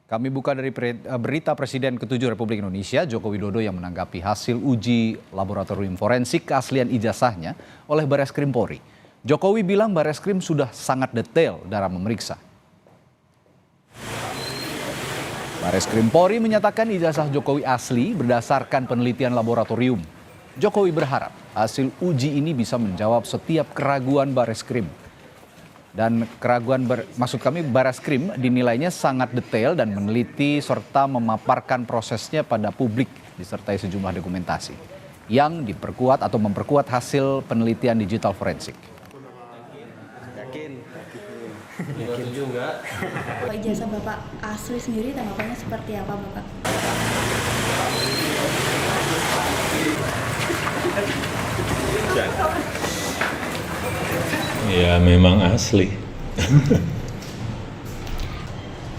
Kami buka dari berita Presiden ke-7 Republik Indonesia, Joko Widodo yang menanggapi hasil uji laboratorium forensik keaslian ijazahnya oleh Bareskrim Polri. Jokowi bilang Bareskrim sudah sangat detail dalam memeriksa. Bareskrim Polri menyatakan ijazah Jokowi asli berdasarkan penelitian laboratorium. Jokowi berharap hasil uji ini bisa menjawab setiap keraguan Bareskrim. Dan Bareskrim dinilainya sangat detail dan meneliti serta memaparkan prosesnya pada publik disertai sejumlah dokumentasi yang diperkuat atau memperkuat hasil penelitian digital forensik. Yakin juga. Ijazah Bapak asli sendiri tanggapannya seperti apa, Bapak? Ya memang asli.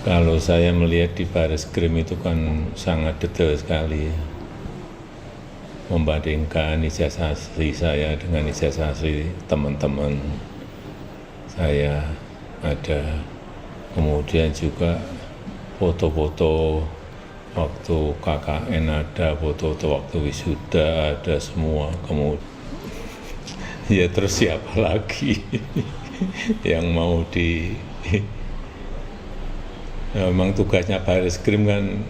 Kalau saya melihat di Bareskrim itu kan sangat detail sekali ya. Membandingkan ijazah asli saya dengan ijazah asli teman-teman saya ada. Kemudian juga foto-foto waktu KKN ada, foto-foto waktu wisuda ada semua. Kemudian ya terus siapa lagi yang mau memang tugasnya Bareskrim kan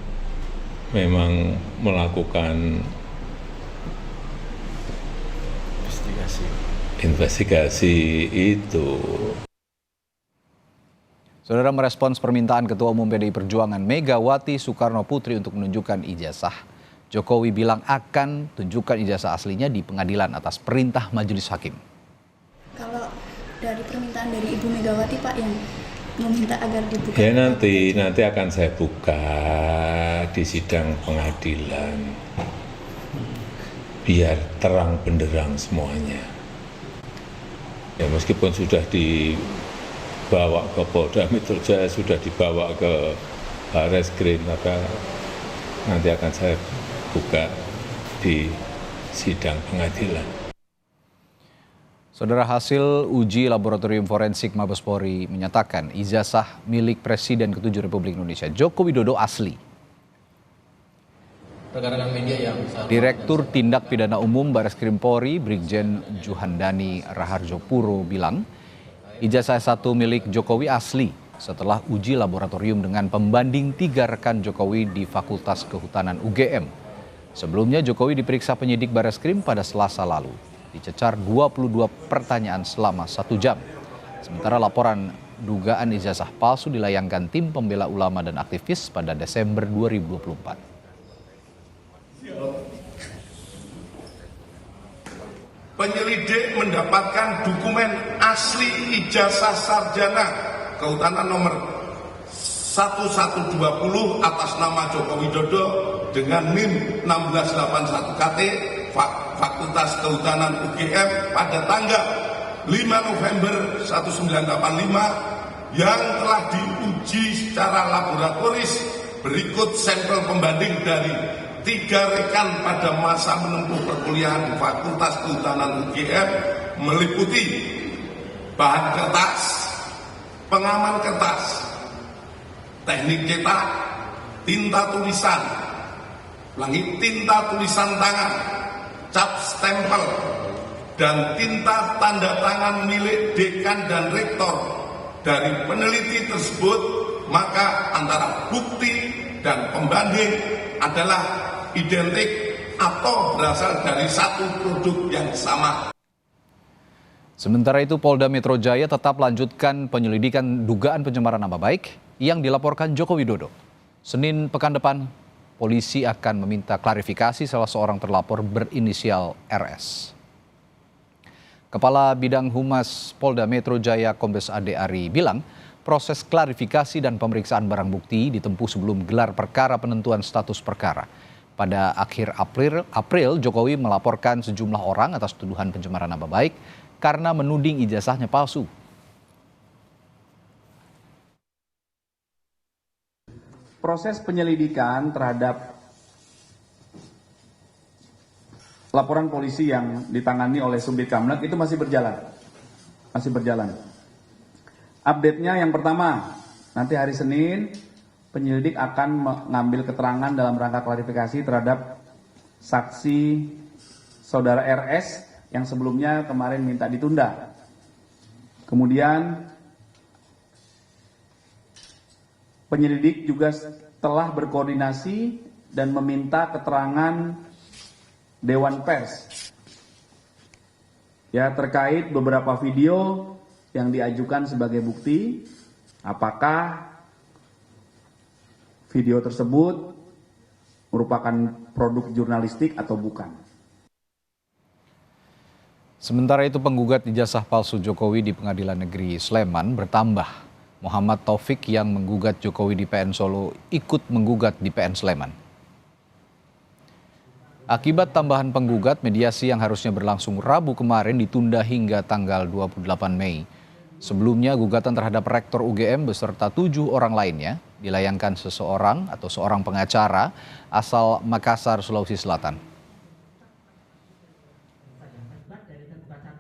memang melakukan investigasi itu. Saudara merespons permintaan Ketua Umum PDI Perjuangan Megawati Soekarno Putri untuk menunjukkan ijazah. Jokowi bilang akan tunjukkan ijazah aslinya di pengadilan atas perintah majelis hakim. Kalau dari permintaan dari Ibu Megawati, Pak, yang meminta agar dibuka. Ya nanti akan saya buka di sidang pengadilan. Biar terang benderang semuanya. Ya meskipun sudah dibawa ke Polda Metro Jaya, sudah dibawa ke Bareskrim, maka nanti akan saya buka di sidang pengadilan. Saudara, hasil uji laboratorium forensik Mabes Polri menyatakan ijazah milik Presiden ke-7 Republik Indonesia Joko Widodo asli. Direktur Tindak Pidana Umum Bareskrim Polri Brigjen Juhandani Raharjo Puro bilang ijazah S1 milik Jokowi asli setelah uji laboratorium dengan pembanding 3 rekan Jokowi di Fakultas Kehutanan UGM. Sebelumnya Jokowi diperiksa penyidik Bareskrim pada Selasa lalu. Dicecar 22 pertanyaan selama 1 jam. Sementara laporan dugaan ijazah palsu dilayangkan tim pembela ulama dan aktivis pada Desember 2024. Penyelidik mendapatkan dokumen asli ijazah sarjana kehutanan nomor 1120 atas nama Joko Widodo dengan NIM 1681 KT Fakultas Kehutanan UGM pada tanggal 5 November 1985 yang telah diuji secara laboratoris. Berikut sampel pembanding dari 3 rekan pada masa menempuh perkuliahan di Fakultas Kehutanan UGM meliputi bahan kertas, pengaman kertas, teknik cetak, tinta tulisan, tinta tulisan tangan, cap stempel, dan tinta tanda tangan milik dekan dan rektor. Dari peneliti tersebut, maka antara bukti dan pembanding adalah identik atau berasal dari satu produk yang sama. Sementara itu Polda Metro Jaya tetap lanjutkan penyelidikan dugaan pencemaran nama baik yang dilaporkan Joko Widodo. Senin pekan depan, polisi akan meminta klarifikasi salah seorang terlapor berinisial RS. Kepala Bidang Humas Polda Metro Jaya Kombes Ade Ari bilang, proses klarifikasi dan pemeriksaan barang bukti ditempuh sebelum gelar perkara penentuan status perkara. Pada akhir April, Jokowi melaporkan sejumlah orang atas tuduhan pencemaran nama baik karena menuding ijazahnya palsu. Proses penyelidikan terhadap laporan polisi yang ditangani oleh Subdit Kamlet itu masih berjalan. Update-nya yang pertama, nanti hari Senin penyelidik akan mengambil keterangan dalam rangka klarifikasi terhadap saksi saudara RS yang sebelumnya kemarin minta ditunda. Kemudian penyelidik juga telah berkoordinasi dan meminta keterangan Dewan Pers ya terkait beberapa video yang diajukan sebagai bukti, apakah video tersebut merupakan produk jurnalistik atau bukan. Sementara itu penggugat ijazah palsu Jokowi di Pengadilan Negeri Sleman bertambah. Muhammad Taufik yang menggugat Jokowi di PN Solo ikut menggugat di PN Sleman. Akibat tambahan penggugat, mediasi yang harusnya berlangsung Rabu kemarin ditunda hingga tanggal 28 Mei. Sebelumnya gugatan terhadap Rektor UGM beserta 7 orang lainnya dilayangkan seorang pengacara asal Makassar, Sulawesi Selatan.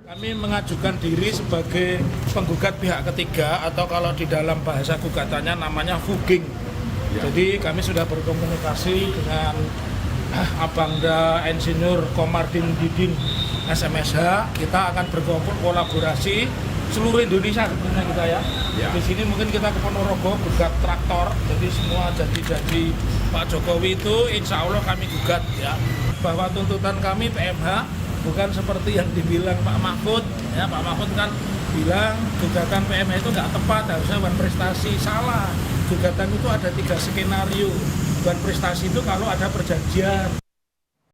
Kami mengajukan diri sebagai penggugat pihak ketiga atau kalau di dalam bahasa gugatannya namanya fugging. Jadi kami sudah berkomunikasi dengan Abangda Insinyur Komardin Didin SMSH. Kita akan berkolaborasi seluruh Indonesia sebenarnya kita ya. Di sini mungkin kita ke Ponorogo gugat traktor. Jadi semua janji-janji Pak Jokowi itu insya Allah kami gugat ya. Bahwa tuntutan kami PMH bukan seperti yang dibilang Pak Mahfud. Ya, Pak Mahfud kan bilang gugatan PMH itu nggak tepat, harusnya bukan prestasi. Salah. Gugatan itu ada 3 skenario. Bukan prestasi itu kalau ada perjanjian.